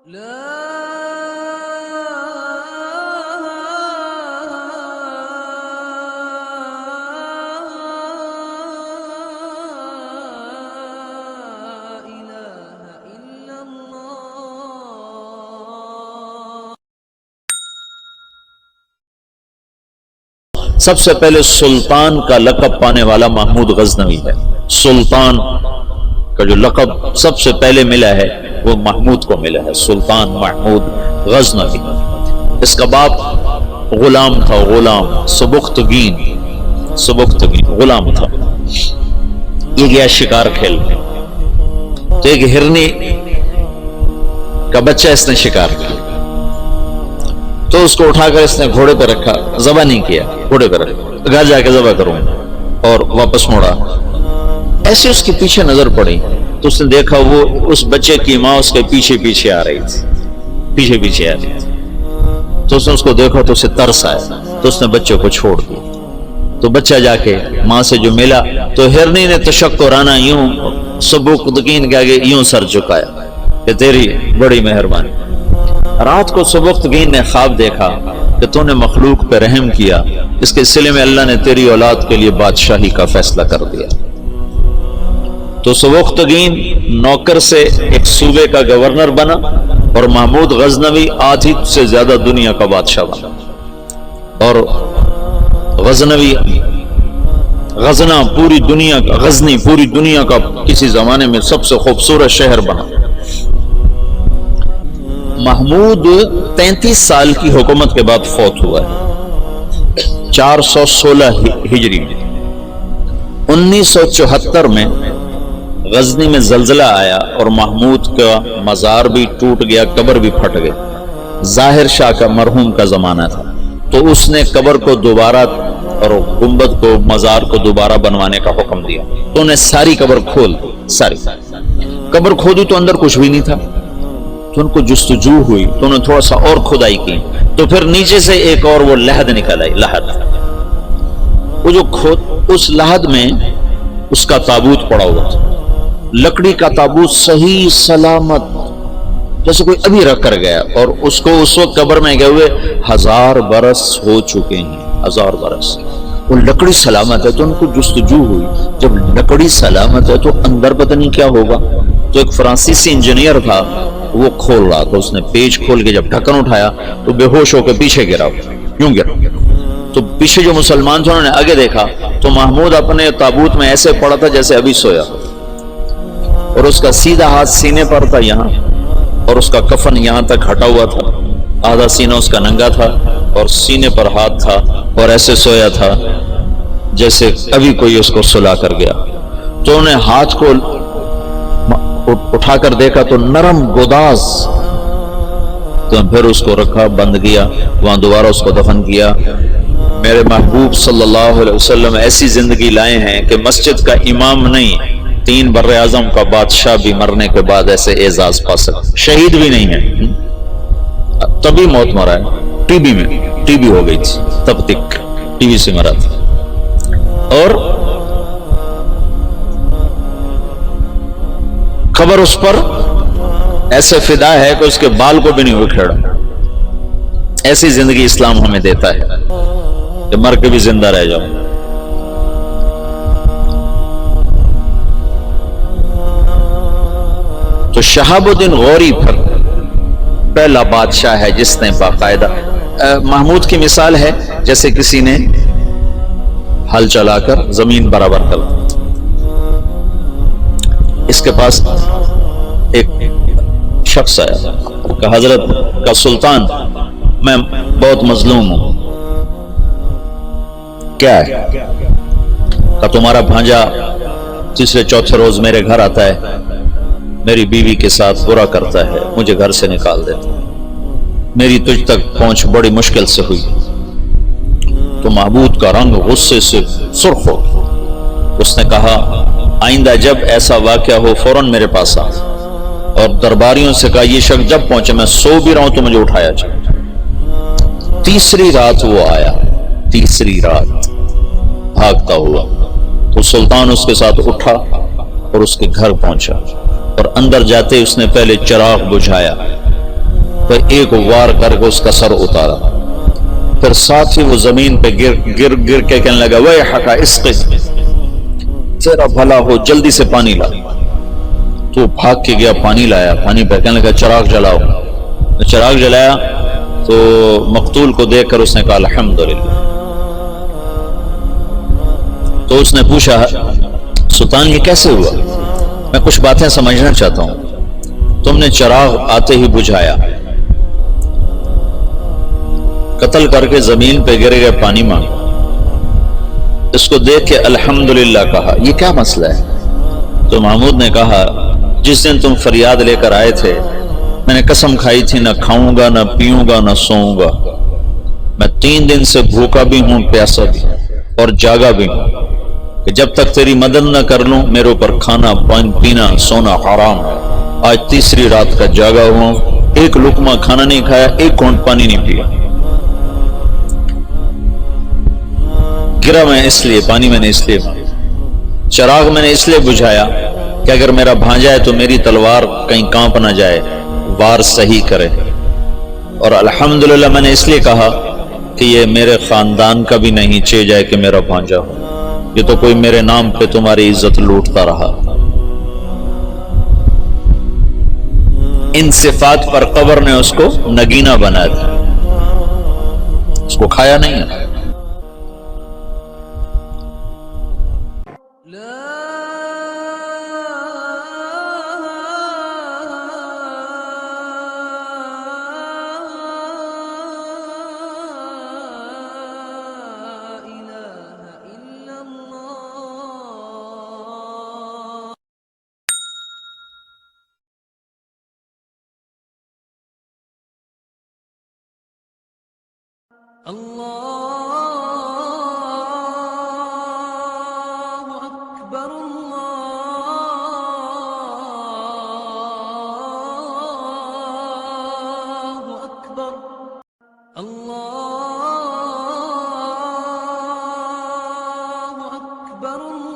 سب سے پہلے سلطان کا لقب پانے والا محمود غزنوی ہے۔ سلطان کا جو لقب سب سے پہلے ملا ہے وہ محمود کو ملا ہے، سلطان محمود غزنوی۔ اس کا باپ غلام تھا، غلام سبکتگین غلام تھا۔ یہ گیا شکار کھیلنے، تو ایک ہرنی کا بچہ اس نے شکار کیا، تو اس کو اٹھا کر اس نے گھوڑے پہ رکھا، ذبح نہیں کیا، گھوڑے پہ رکھا، گھر جا کے ذبح کروں، اور واپس موڑا۔ ایسے اس کے پیچھے نظر پڑی تو اس نے دیکھا وہ اس بچے کی ماں اس کے پیچھے آ رہی تھی، تو اس نے اس کو دیکھا تو اسے ترس آیا، تو اس نے بچے کو چھوڑ دیا۔ تو بچہ جا کے ماں سے جو ملا تو ہرنی نے تشکرانہ یوں سبکتگین کے آگے یوں سر جھکایا کہ تیری بڑی مہربانی۔ رات کو سبکتگین نے خواب دیکھا کہ تو نے مخلوق پہ رحم کیا، اس کے سلے میں اللہ نے تیری اولاد کے لیے بادشاہی کا فیصلہ کر دیا۔ تو سبکتگین نوکر سے ایک صوبے کا گورنر بنا، اور محمود غزنوی آدھی سے زیادہ دنیا کا بادشاہ بنا، اور غزنی پوری دنیا کا کسی زمانے میں سب سے خوبصورت شہر بنا۔ محمود 33 سال کی حکومت کے بعد فوت ہوا ہے، 416 ہجری میں۔ 1974 میں غزنی میں زلزلہ آیا اور محمود کا مزار بھی ٹوٹ گیا، قبر بھی پھٹ گئی۔ ظاہر شاہ کا مرحوم کا زمانہ تھا، تو اس نے قبر کو دوبارہ اور گنبد کو، مزار کو دوبارہ بنوانے کا حکم دیا۔ تو انہیں ساری قبر کھول دی، ساری قبر کھودی تو اندر کچھ بھی نہیں تھا، تو ان کو جستجو ہوئی تو انہوں نے تھوڑا سا اور کھدائی کی، تو پھر نیچے سے ایک اور وہ لحد نکل آئی، وہ جو اس لحد میں اس کا تابوت پڑا ہوا تھا، لکڑی کا تابوت صحیح سلامت، جیسے کوئی ابھی رکھ کر گیا، اور اس کو اس وقت قبر میں گئے ہوئے 1000 برس ہو چکے ہیں، 1000 برس۔ وہ لکڑی سلامت ہے، تو ان کو جستجو ہوئی، جب لکڑی سلامت ہے تو اندر پتہ نہیں کیا ہوگا۔ تو ایک فرانسیسی انجینئر تھا، وہ کھول رہا تھا، اس نے پیچ کھول کے جب ڈھکن اٹھایا تو بے ہوش ہو کے پیچھے گرا، یوں گرا۔ تو پیچھے جو مسلمان تھے انہوں نے آگے دیکھا تو محمود اپنے تابوت میں ایسے پڑا تھا جیسے ابھی سویا، اور اس کا سیدھا ہاتھ سینے پر تھا یہاں، اور اس کا کفن یہاں تک ہٹا ہوا تھا، آدھا سینہ اس کا ننگا تھا اور سینے پر ہاتھ تھا، اور ایسے سویا تھا جیسے ابھی کوئی اس کو سلا کر گیا۔ تو انہیں ہاتھ کو اٹھا کر دیکھا تو نرم گداز، تو پھر اس کو رکھا، بند کیا، وہاں دوبارہ اس کو دفن کیا۔ میرے محبوب صلی اللہ علیہ وسلم ایسی زندگی لائے ہیں کہ مسجد کا امام نہیں، 3 بر اعظم کا بادشاہ بھی مرنے کے بعد ایسے اعزاز پا سکتا، شہید بھی نہیں ہے، تبھی موت مرا ہے، ٹی بی ہو گئی تھی، تب تک ٹی بی سے مرا تھا۔ اور خبر اس پر ایسے فدا ہے کہ اس کے بال کو بھی نہیں اکھیڑا۔ ایسی زندگی اسلام ہمیں دیتا ہے کہ مر کے بھی زندہ رہ جاؤ۔ تو شہاب الدین غوری پر پہلا بادشاہ ہے جس نے باقاعدہ، محمود کی مثال ہے جیسے کسی نے ہل چلا کر زمین برابر کر دی۔ اس کے پاس ایک شخص آیا کہ حضرت کا سلطان، میں بہت مظلوم ہوں، کیا ہے؟ کہ تمہارا بھانجا تیسرے چوتھے روز میرے گھر آتا ہے، میری بیوی کے ساتھ برا کرتا ہے، مجھے گھر سے نکال دیتا ہے، میری تجھ تک پہنچ بڑی مشکل سے ہوئی۔ تو محمود کا رنگ غصے سے سرخ ہو، اس نے کہا آئندہ جب ایسا واقعہ ہو فوراً میرے پاس آ، اور درباریوں سے کہا یہ شخص جب پہنچے، میں سو بھی رہا ہوں تو مجھے اٹھایا جائے۔ تیسری رات وہ آیا، تیسری رات بھاگتا ہوا، تو سلطان اس کے ساتھ اٹھا اور اس کے گھر پہنچا، اور اندر جاتے اس نے پہلے چراغ بجھایا، تو ایک وار کر کے اس کا سر اتارا، پھر ساتھ ہی وہ زمین پہ گر کے کہنے لگا ویحک اسقِ، تیرا بھلا ہو جلدی سے پانی لا۔ تو بھاگ کے گیا، پانی لایا، پانی پہ کہنے لگا چراغ جلاؤ۔ چراغ جلایا تو مقتول کو دیکھ کر اس نے کہا الحمدللہ۔ تو اس نے پوچھا سلطان یہ کیسے ہوا؟ میں کچھ باتیں سمجھنا چاہتا ہوں، تم نے چراغ آتے ہی بجھایا، قتل کر کے زمین پہ گر گئے، پانی مانگا، اس کو دیکھ کے الحمدللہ کہا، یہ کیا مسئلہ ہے؟ تو محمود نے کہا جس دن تم فریاد لے کر آئے تھے میں نے قسم کھائی تھی نہ کھاؤں گا نہ پیوں گا نہ سوؤں گا، میں 3 دن سے بھوکا بھی ہوں، پیاسا بھی اور جاگا بھی ہوں، کہ جب تک تیری مدد نہ کر لوں میرے اوپر کھانا پینا سونا حرام ہے۔ آج تیسری رات کا جاگا ہوں، ایک لقمہ کھانا نہیں کھایا، ایک گھونٹ پانی نہیں پیا، گرا میں اس لیے، پانی میں نے اس لیے، چراغ میں نے اس لیے بجھایا کہ اگر میرا بھانجا ہے تو میری تلوار کہیں کانپ نہ جائے، وار صحیح کرے، اور الحمدللہ میں نے اس لیے کہا کہ یہ میرے خاندان کا بھی نہیں چاہے جائے کہ میرا بھانجا ہو، یہ تو کوئی میرے نام پہ تمہاری عزت لوٹتا رہا۔ ان صفات پر قبر نے اس کو نگینہ بنا دیا، اس کو کھایا نہیں ہے۔ اللہ اکبر، اللہ اکبر، اللہ اکبر، اللہ